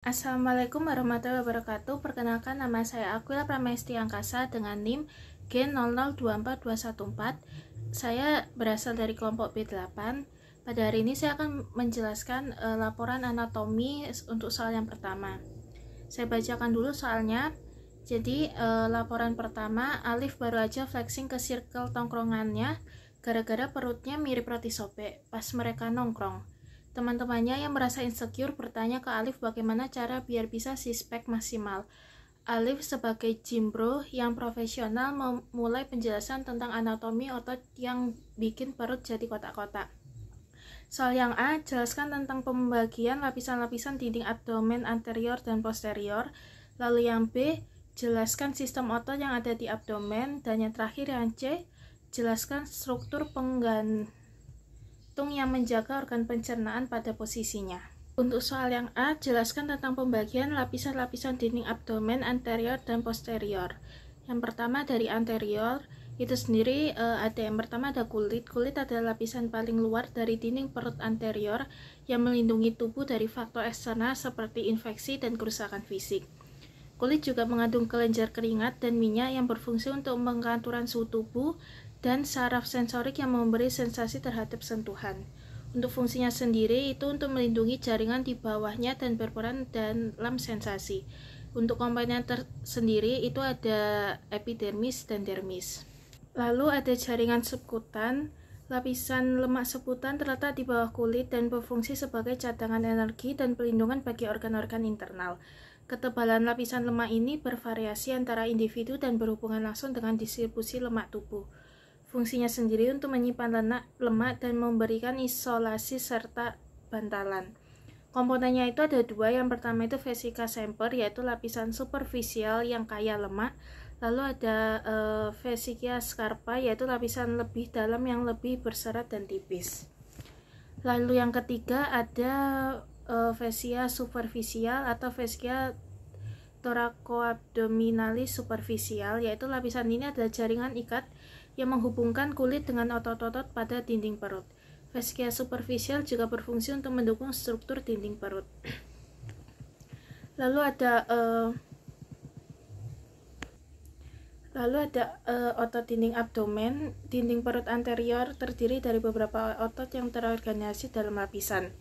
Assalamualaikum warahmatullahi wabarakatuh. Perkenalkan, nama saya Aquila Pramesti Angkasa dengan NIM G0024214. Saya berasal dari kelompok B8. Pada hari ini saya akan menjelaskan laporan anatomi untuk soal yang pertama. Saya bacakan dulu soalnya. Jadi laporan pertama, Alif baru aja flexing ke circle tongkrongannya gara-gara perutnya mirip roti sobek pas mereka nongkrong. Teman-temannya yang merasa insecure bertanya ke Alif bagaimana cara biar bisa six-pack maksimal. Alif sebagai gym bro yang profesional memulai penjelasan tentang anatomi otot yang bikin perut jadi kotak-kotak. Soal yang A, jelaskan tentang pembagian lapisan-lapisan dinding abdomen anterior dan posterior. Lalu yang B, jelaskan sistem otot yang ada di abdomen. Dan yang terakhir yang C, jelaskan struktur penggantung yang menjaga organ pencernaan pada posisinya. Untuk soal yang A, jelaskan tentang pembagian lapisan-lapisan dinding abdomen anterior dan posterior. Yang pertama dari anterior, itu sendiri ada yang pertama ada kulit. Kulit adalah lapisan paling luar dari dinding perut anterior yang melindungi tubuh dari faktor eksternal seperti infeksi dan kerusakan fisik. Kulit juga mengandung kelenjar keringat dan minyak yang berfungsi untuk pengaturan suhu tubuh dan saraf sensorik yang memberi sensasi terhadap sentuhan. Untuk fungsinya sendiri itu untuk melindungi jaringan di bawahnya dan berperan dalam sensasi. Untuk komponen tersendiri itu ada epidermis dan dermis. Lalu ada jaringan subkutan. Lapisan lemak subkutan terletak di bawah kulit dan berfungsi sebagai cadangan energi dan pelindungan bagi organ-organ internal. Ketebalan lapisan lemak ini bervariasi antara individu dan berhubungan langsung dengan distribusi lemak tubuh. Fungsinya sendiri untuk menyimpan lemak dan memberikan isolasi serta bantalan. Komponennya itu ada dua. Yang pertama itu vesica semper, yaitu lapisan superficial yang kaya lemak. Lalu ada vesica scarpa, yaitu lapisan lebih dalam yang lebih berserat dan tipis. Lalu yang ketiga ada fascia superficial atau fascia thoracoabdominalis superficial, yaitu lapisan ini adalah jaringan ikat yang menghubungkan kulit dengan otot-otot pada dinding perut. Fascia superficial juga berfungsi untuk mendukung struktur dinding perut. Lalu ada otot dinding abdomen. Dinding perut anterior terdiri dari beberapa otot yang terorganisasi dalam lapisan.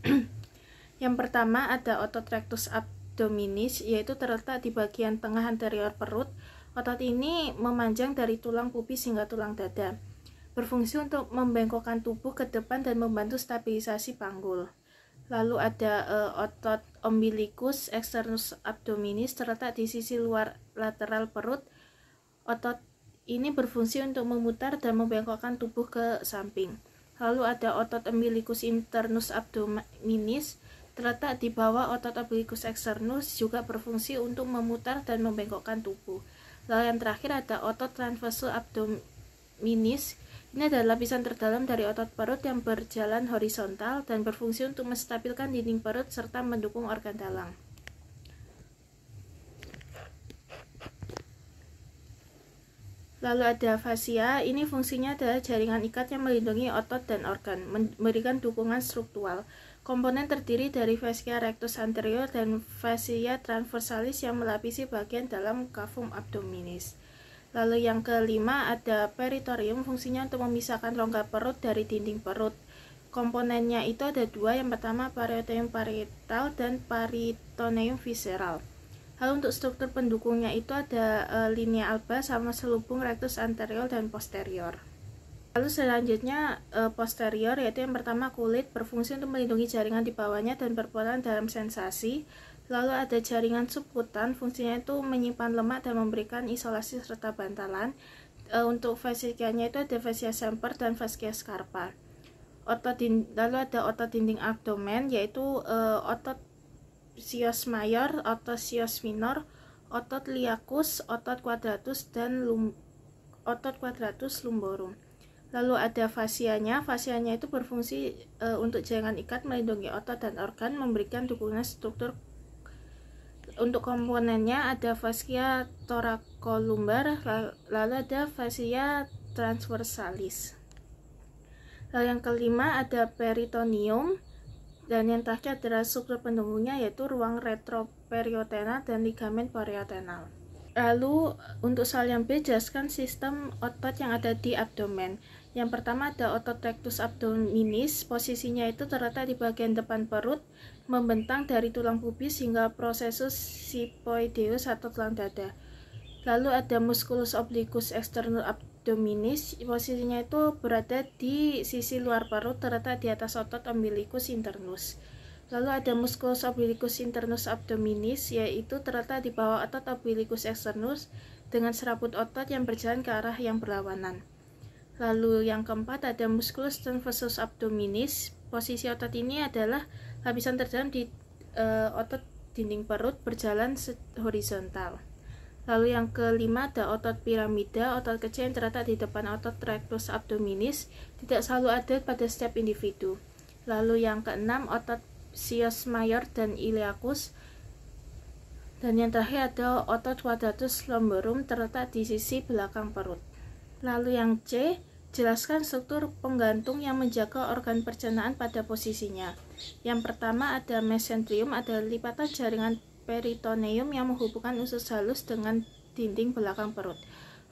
Yang pertama ada otot rectus abdominis, yaitu terletak di bagian tengah anterior perut. Otot ini memanjang dari tulang pubis hingga tulang dada. Berfungsi untuk membengkokkan tubuh ke depan dan membantu stabilisasi panggul. Lalu ada otot umbilicus externus abdominis, terletak di sisi luar lateral perut. Otot ini berfungsi untuk memutar dan membengkokkan tubuh ke samping. Lalu ada otot umbilicus internus abdominis, terletak di bawah otot umbilicus externus, juga berfungsi untuk memutar dan membengkokkan tubuh. Lalu yang terakhir ada otot transversus abdominis. Ini adalah lapisan terdalam dari otot perut yang berjalan horizontal dan berfungsi untuk menstabilkan dinding perut serta mendukung organ dalam. Lalu ada fascia. Ini fungsinya adalah jaringan ikat yang melindungi otot dan organ, memberikan dukungan struktural. Komponen terdiri dari fascia rectus anterior dan fascia transversalis yang melapisi bagian dalam cavum abdominis. Lalu yang kelima ada peritoneum, fungsinya untuk memisahkan rongga perut dari dinding perut. Komponennya itu ada dua. Yang pertama peritoneum parietal dan peritoneum visceral. Lalu untuk struktur pendukungnya itu ada linea alba sama selubung rectus anterior dan posterior. Lalu selanjutnya posterior, yaitu yang pertama kulit, berfungsi untuk melindungi jaringan di bawahnya dan berperan dalam sensasi. Lalu ada jaringan subkutan, fungsinya itu menyimpan lemak dan memberikan isolasi serta bantalan. Untuk fascianya itu ada fascia semper dan fascia scarpa. Lalu ada otot dinding abdomen, yaitu otot sios mayor, otot sios minor, otot liacus, otot quadratus, dan otot quadratus lumborum. Lalu ada fascianya. Fascianya itu berfungsi untuk jaringan ikat melindungi otot dan organ, memberikan dukungan struktur. Untuk komponennya ada fascia thoracolumbar, lalu ada fascia transversalis. Lalu yang kelima ada peritoneum, dan yang terakhir adalah struktur pendukungnya, yaitu ruang periotenal dan ligamen periotenal. Lalu untuk sel yang B, jelaskan sistem otot yang ada di abdomen. Yang pertama ada otot rectus abdominis, posisinya itu terletak di bagian depan perut, membentang dari tulang pubis hingga processus xiphoideus atau tulang dada. Lalu ada musculus obliquus externus abdominis, posisinya itu berada di sisi luar perut, terletak di atas otot umbilicus internus. Lalu ada musculus obliquus internus abdominis, yaitu terletak di bawah otot umbilicus externus dengan serabut otot yang berjalan ke arah yang berlawanan. Lalu yang keempat ada musculus transversus abdominis, posisi otot ini adalah lapisan terdalam di otot dinding perut berjalan horizontal. Lalu yang kelima ada otot piramida, otot kecil yang terletak di depan otot rectus abdominis, tidak selalu ada pada setiap individu. Lalu yang keenam otot psoas major dan iliacus, dan yang terakhir ada otot quadratus lumborum terletak di sisi belakang perut. Lalu yang C, jelaskan struktur penggantung yang menjaga organ pencernaan pada posisinya. Yang pertama ada mesenterium, ada lipatan jaringan peritoneum yang menghubungkan usus halus dengan dinding belakang perut.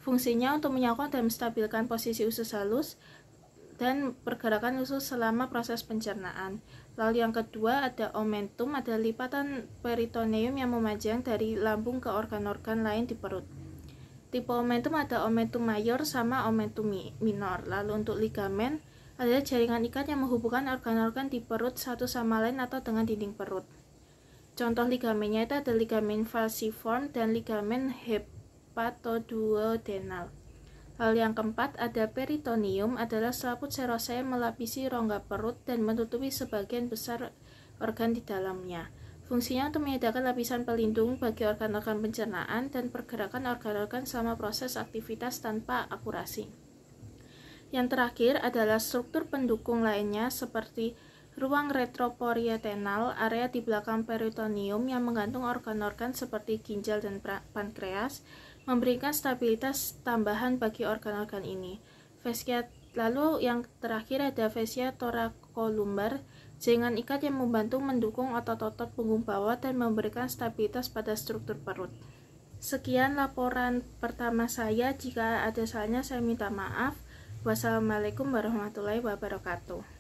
Fungsinya untuk menyokong dan menstabilkan posisi usus halus dan pergerakan usus selama proses pencernaan. Lalu yang kedua ada omentum, ada lipatan peritoneum yang memanjang dari lambung ke organ-organ lain di perut. Tipe omentum ada omentum mayor sama omentum minor. Lalu untuk ligamen adalah jaringan ikat yang menghubungkan organ-organ di perut satu sama lain atau dengan dinding perut. Contoh ligamennya itu ada ligamen falciform dan ligamen hepatoduodenal. Lalu yang keempat ada peritoneum, adalah selaput serosa yang melapisi rongga perut dan menutupi sebagian besar organ di dalamnya. Fungsinya untuk menyediakan lapisan pelindung bagi organ-organ pencernaan dan pergerakan organ-organ selama proses aktivitas tanpa akurasi. Yang terakhir adalah struktur pendukung lainnya seperti ruang retroparietenal, area di belakang peritoneum yang menggantung organ-organ seperti ginjal dan pankreas, memberikan stabilitas tambahan bagi organ-organ ini. Lalu yang terakhir ada fascia thoracolumbar, jaringan ikat yang membantu mendukung otot-otot punggung bawah dan memberikan stabilitas pada struktur perut. Sekian laporan pertama saya, jika ada salahnya saya minta maaf. Wassalamualaikum warahmatullahi wabarakatuh.